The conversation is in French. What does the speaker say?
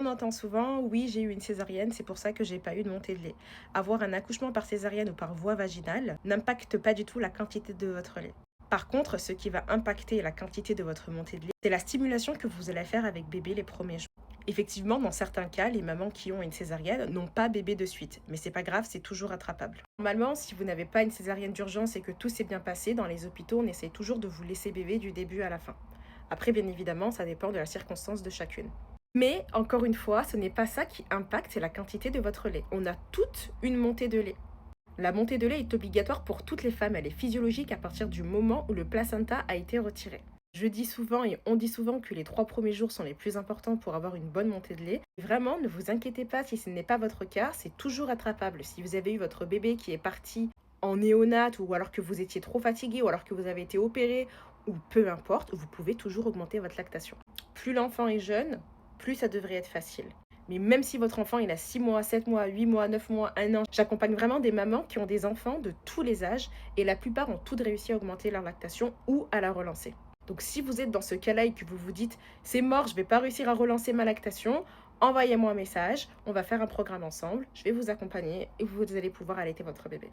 On entend souvent, oui, j'ai eu une césarienne, c'est pour ça que j'ai pas eu de montée de lait. Avoir un accouchement par césarienne ou par voie vaginale n'impacte pas du tout la quantité de votre lait. Par contre, ce qui va impacter la quantité de votre montée de lait, c'est la stimulation que vous allez faire avec bébé les premiers jours. Effectivement, dans certains cas, les mamans qui ont une césarienne n'ont pas bébé de suite, mais c'est pas grave, c'est toujours rattrapable. Normalement, si vous n'avez pas une césarienne d'urgence et que tout s'est bien passé, dans les hôpitaux, on essaie toujours de vous laisser bébé du début à la fin. Après, bien évidemment, ça dépend de la circonstance de chacune. Mais encore une fois, ce n'est pas ça qui impacte la quantité de votre lait. On a toute une montée de lait. La montée de lait est obligatoire pour toutes les femmes. Elle est physiologique à partir du moment où le placenta a été retiré. Je dis souvent et on dit souvent que les 3 premiers jours sont les plus importants pour avoir une bonne montée de lait. Vraiment, ne vous inquiétez pas si ce n'est pas votre cas, c'est toujours rattrapable. Si vous avez eu votre bébé qui est parti en néonat ou alors que vous étiez trop fatigué ou alors que vous avez été opéré ou peu importe, vous pouvez toujours augmenter votre lactation. Plus l'enfant est jeune, plus ça devrait être facile. Mais même si votre enfant il a 6 mois, 7 mois, 8 mois, 9 mois, 1 an, j'accompagne vraiment des mamans qui ont des enfants de tous les âges et la plupart ont toutes réussi à augmenter leur lactation ou à la relancer. Donc si vous êtes dans ce cas-là et que vous vous dites c'est mort, je ne vais pas réussir à relancer ma lactation, envoyez-moi un message, on va faire un programme ensemble, je vais vous accompagner et vous allez pouvoir allaiter votre bébé.